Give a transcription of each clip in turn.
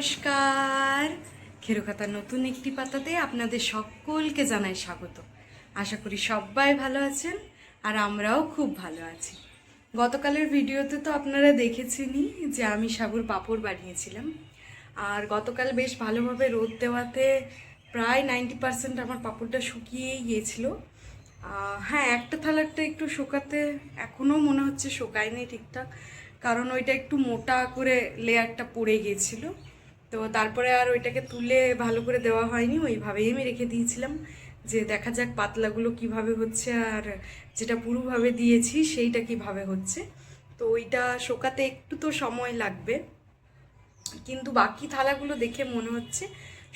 নমস্কার। খেরোখাতার নতুন একটি পাতাতে আপনাদের সকলকে জানাই স্বাগত। আশা করি সবাই ভালো আছেন আর আমরাও খুব ভালো আছি। গতকালের ভিডিওতে তো আপনারা দেখেছেনই যে আমি সাগুর পাঁপড় বানিয়েছিলাম। আর গতকাল বেশ ভালোভাবে রোদ দেওয়াতে প্রায় 90% আমার পাঁপড়টা শুকিয়েই গিয়েছিল। হ্যাঁ, একটা থালারটা একটু শুকাতে এখনও মনে হচ্ছে শুকায়নি ঠিকঠাক, কারণ ওইটা একটু মোটা করে লেয়ারটা পড়ে গিয়েছিল। তো তারপরে আর ওইটাকে তুলে ভালো করে দেওয়া হয়নি, ওইভাবেই আমি রেখে দিয়েছিলাম যে দেখা যাক পাতলাগুলো কিভাবে হচ্ছে আর যেটা পুরোভাবে দিয়েছি সেইটা কিভাবে হচ্ছে। তো ওইটা শোকাতে একটু তো সময় লাগবে, কিন্তু বাকি থালাগুলো দেখে মনে হচ্ছে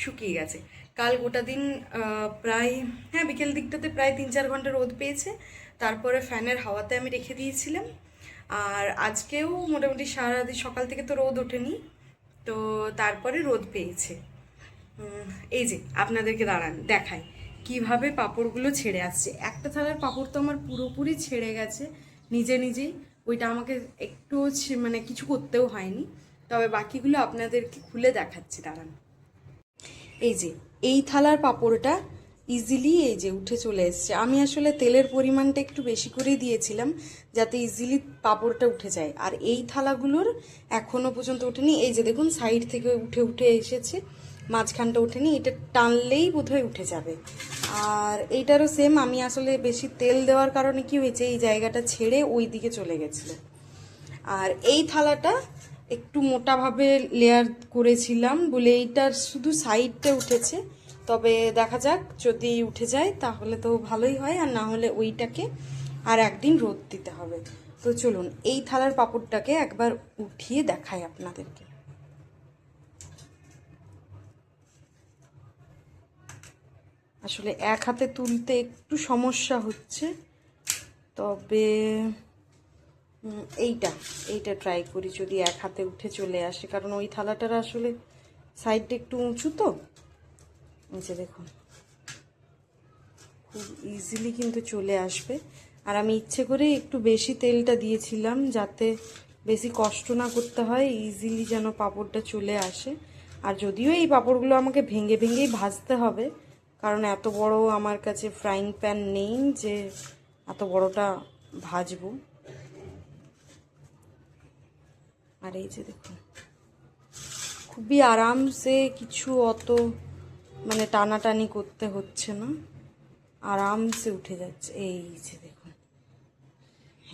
শুকিয়ে গেছে। কাল গোটা দিন প্রায় বিকেল দিকটাতে প্রায় 3-4 ঘন্টা রোদ পেয়েছে, তারপরে ফ্যানের হাওয়াতে আমি রেখে দিয়েছিলাম। আর আজকেও মোটামুটি সারাদিন সকাল থেকে তো রোদ ওঠেনি, তো তারপরে রোদ পেয়েছে। এই যে আপনাদেরকে দেখাই কিভাবে পাঁপড়গুলো ছেড়ে আসছে। একটা থালার পাঁপড় তো আমার পুরোপুরি ছেড়ে গেছে নিজে নিজেই, ওইটা আমাকে একটু মানে কিছু করতেও হয়নি। তবে বাকিগুলো আপনাদেরকে খুলে দেখাচ্ছি, দাঁড়ান। এই যে এই থালার পাঁপড়টা ইজিলি এই যে উঠে চলে এসছে। আমি আসলে তেলের পরিমাণটা একটু বেশি করেই দিয়েছিলাম যাতে ইজিলি পাঁপড়টা উঠে যায়। আর এই থালাগুলোর এখনো পর্যন্ত ওঠেনি। এই যে দেখুন সাইড থেকে উঠে উঠে এসেছে, মাঝখানটা ওঠেনি, এটা টানলেই বোধহয় উঠে যাবে। আর এইটারও সেম, আমি আসলে বেশি তেল দেওয়ার কারণে কি হয়েছে, এই জায়গাটা ছেড়ে ওই দিকে চলে গেছিলো। আর এই থালাটা একটু মোটাভাবে লেয়ার করেছিলাম বলে এইটার শুধু সাইডটা উঠেছে। তবে দেখা যাক, যদি উঠে যায় তাহলে তো ভালোই হয়, আর না হলে ওইটাকে আর একদিন রোদ দিতে হবে। তো চলুন এই থালার পাঁপড়টাকে একবার উঠিয়ে দেখাই আপনাদেরকে। আসলে এক হাতে তুলতে একটু সমস্যা হচ্ছে, তবে এইটা ট্রাই করি যদি এক হাতে উঠে চলে আসে, কারণ ওই থালাটার আসলে সাইডটা একটু উঁচু, তো নিচে দেখুন খুব ইজিলি কিন্তু চলে আসবে। আর আমি ইচ্ছে করে একটু বেশি তেলটা দিয়েছিলাম যাতে বেশি কষ্ট না করতে হয়, ইজিলি যেন পাঁপড়টা চলে আসে। আর যদিও এই পাঁপড়গুলো আমাকে ভেঙে ভেঙেই ভাজতে হবে, কারণ এত বড় আমার কাছে ফ্রাইং প্যান নেই যে এত বড়টা ভাজবো। আর এই যে দেখুন খুবই আরামসে, কিছু অত মানে টানাটানি করতে হচ্ছে না, আরামসে উঠে যাচ্ছে। এই যে দেখুন,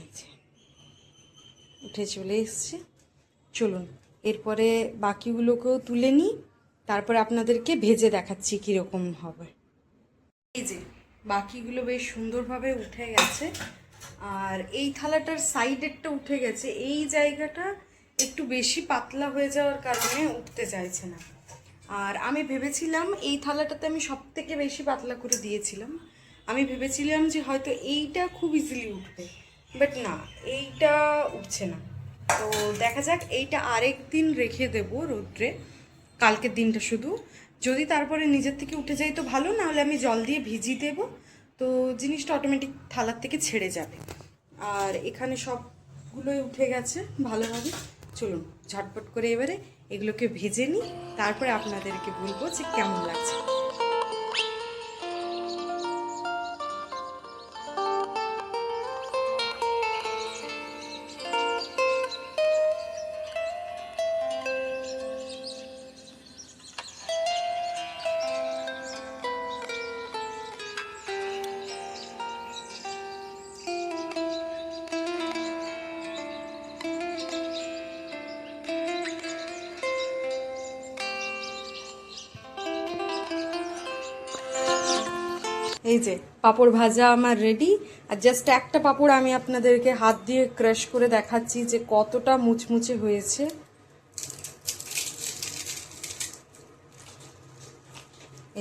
এই যে উঠে চলে এসছে। চলুন এরপরে বাকিগুলোকেও তুলে নিই, তারপরে আপনাদেরকে ভেজে দেখাচ্ছি কীরকম হবে। এই যে বাকিগুলো বেশ সুন্দরভাবে উঠে গেছে। আর এই থালাটার সাইডেরটা উঠে গেছে, এই জায়গাটা একটু বেশি পাতলা হয়ে যাওয়ার কারণে উঠতে চাইছে না। আর আমি ভেবেছিলাম এই থালাটাতে আমি সব থেকে বেশি পাতলা করে দিয়েছিলাম, আমি ভেবেছিলাম যে হয়তো এইটা খুব ইজিলি উঠবে, বাট না, এইটা উঠছে না। তো দেখা যাক, এইটা আরেক দিন রেখে দেবো রোদ্রে, কালকের দিনটা শুধু। যদি তারপরে নিজের থেকে উঠে যায় তো ভালো, না হলে আমি জল দিয়ে ভিজিয়ে দেবো, তো জিনিসটা অটোমেটিক থালার থেকে ছেড়ে যাবে। আর এখানে সবগুলোই উঠে গেছে ভালোভাবে। চলুন ঝটপট করে এবারে এগুলোকে ভেজে নিই, তারপরে আপনাদেরকে বলবো যে কেমন লাগছে। এই যে পাঁপড় ভাজা আমার রেডি। আর জাস্ট একটা পাঁপড় আমি আপনাদেরকে হাত দিয়ে ক্রাশ করে দেখাচ্ছি যে কতটা মুচমুচে হয়েছে।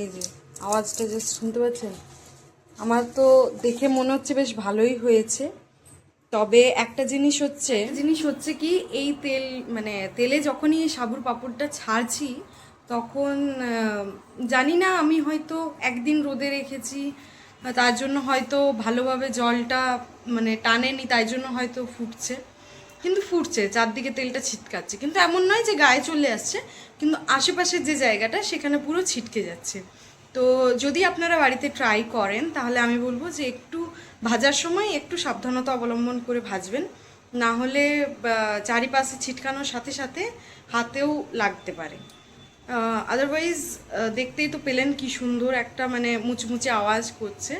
এই যে আওয়াজটা জাস্ট শুনতে পাচ্ছেন, আমার তো দেখে মনে হচ্ছে বেশ ভালোই হয়েছে। তবে একটা জিনিস হচ্ছে কি, এই তেল মানে তেলে যখনই সাবুর পাঁপড়টা ছাড়ছি তখন জানি না, আমি হয়তো একদিন রোদে রেখেছি, তার জন্য হয়তো ভালোভাবে জলটা মানে টানেনি, তাই জন্য হয়তো ফুটছে। কিন্তু ফুটছে, চারদিকে তেলটা ছিটকাচ্ছে, কিন্তু এমন নয় যে গায়ে চলে আসছে, কিন্তু আশেপাশের যে জায়গাটা সেখানে পুরো ছিটকে যাচ্ছে। তো যদি আপনারা বাড়িতে ট্রাই করেন তাহলে আমি বলবো যে একটু ভাজার সময় একটু সাবধানতা অবলম্বন করে ভাজবেন, না হলে চারিপাশে ছিটকানোর সাথে সাথে হাতেও লাগতে পারে। আদারওয়াইজ দেখতেই তো পেলেন কি সুন্দর একটা মানে মুচমুচে আওয়াজ করছে।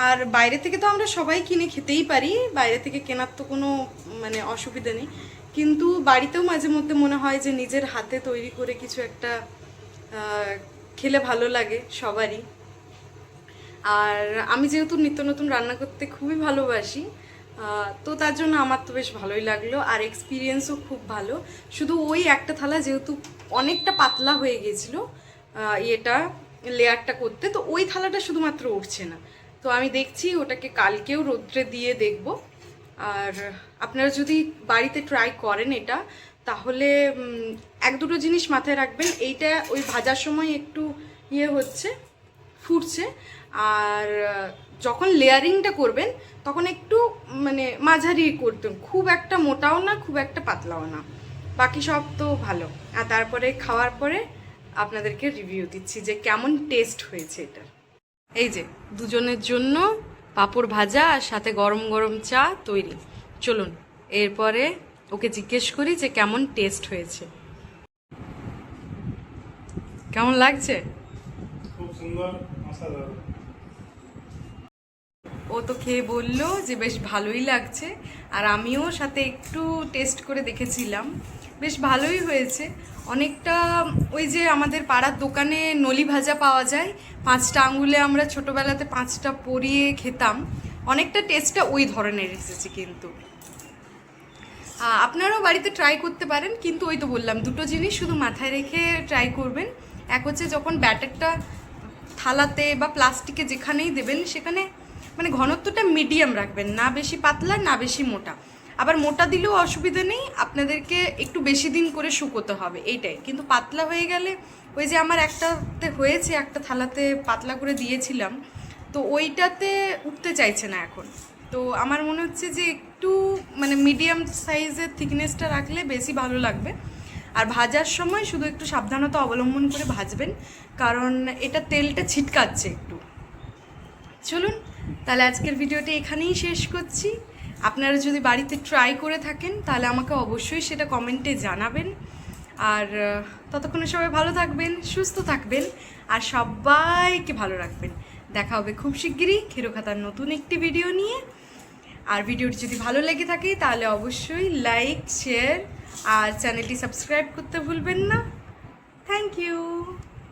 আর বাইরে থেকে তো আমরা সবাই কিনে খেতেই পারি, বাইরে থেকে কেনার তো কোনো মানে অসুবিধা নেই, কিন্তু বাড়িতেও মাঝে মধ্যে মনে হয় যে নিজের হাতে তৈরি করে কিছু একটা খেলে ভালো লাগে সবারই। আর আমি যেহেতু নিত্য নতুন রান্না করতে খুবই ভালোবাসি, তো তার জন্য আমার তো বেশ ভালোই লাগলো, আর এক্সপিরিয়েন্সও খুব ভালো। শুধু ওই একটা থালা যেহেতু অনেকটা পাতলা হয়ে গেছিলো ইয়েটা লেয়ারটা করতে, তো ওই থালাটা শুধুমাত্র উঠছে না। তো আমি দেখছি ওটাকে কালকেও রোদ্রে দিয়ে দেখব। আর আপনারা যদি বাড়িতে ট্রাই করেন এটা, তাহলে এক দুটো জিনিস মাথায় রাখবেন। এইটা ওই ভাজার সময় একটু ইয়ে হচ্ছে, ফুটছে, আর যখন লেয়ারিংটা করবেন তখন একটু মানে মাঝারি করতে, খুব একটা মোটাও না খুব একটা পাতলাও না, বাকি সব তো ভালো। আর তারপরে খাওয়ার পরে আপনাদেরকে রিভিউ দিচ্ছি যে কেমন টেস্ট হয়েছে এটা। এই যে দুজনের জন্য পাঁপড় ভাজা আর সাথে গরম গরম চা তৈরি। চলুন এরপরে ওকে জিজ্ঞেস করি যে কেমন টেস্ট হয়েছে। কেমন লাগছে? খুব সুন্দর, অসাধারণ। ও তো খেয়ে বললো যে বেশ ভালোই লাগছে, আর আমিও সাথে একটু টেস্ট করে দেখেছিলাম, বেশ ভালোই হয়েছে। অনেকটা ওই যে আমাদের পাড়ার দোকানে নলি ভাজা পাওয়া যায়, 5টা আঙ্গুলে আমরা ছোটোবেলাতে 5টা পরিয়ে খেতাম, অনেকটা টেস্টটা ওই ধরনের এসেছে। কিন্তু আপনারাও বাড়িতে ট্রাই করতে পারেন, কিন্তু ওই তো বললাম দুটো জিনিস শুধু মাথায় রেখে ট্রাই করবেন। এক হচ্ছে যখন ব্যাটারটা থালাতে বা প্লাস্টিকে যেখানেই দেবেন সেখানে মানে ঘনত্বটা মিডিয়াম রাখবেন, না বেশি পাতলা না বেশি মোটা। আবার মোটা দিলেও অসুবিধা নেই, আপনাদেরকে একটু বেশি দিন করে শুকোতে হবে এইটাই। কিন্তু পাতলা হয়ে গেলে ওই যে আমার একটাতে হয়েছে, একটা থালাতে পাতলা করে দিয়েছিলাম, তো ওইটাতে উঠতে চাইছে না এখন। তো আমার মনে হচ্ছে যে একটু মানে মিডিয়াম সাইজের থিকনেসটা রাখলে বেশি ভালো লাগবে। আর ভাজার সময় শুধু একটু সাবধানতা অবলম্বন করে ভাজবেন, কারণ এটা তেলটা ছিটকাচ্ছে একটু। চলুন তাহলে আজকের ভিডিওটা এখানেই শেষ করছি। আপনারা যদি বাড়িতে ট্রাই করে থাকেন তাহলে আমাকে অবশ্যই সেটা কমেন্টে জানাবেন। আর ততক্ষণে সবাই ভালো থাকবেন, সুস্থ থাকবেন, আর সবাইকে ভালো রাখবেন। দেখা হবে খুব শিগগিরই খেরোখাতার নতুন একটি ভিডিও নিয়ে। আর ভিডিওটি যদি ভালো লেগে থাকে তাহলে অবশ্যই লাইক, শেয়ার আর চ্যানেলটি সাবস্ক্রাইব করতে ভুলবেন না। Thank you.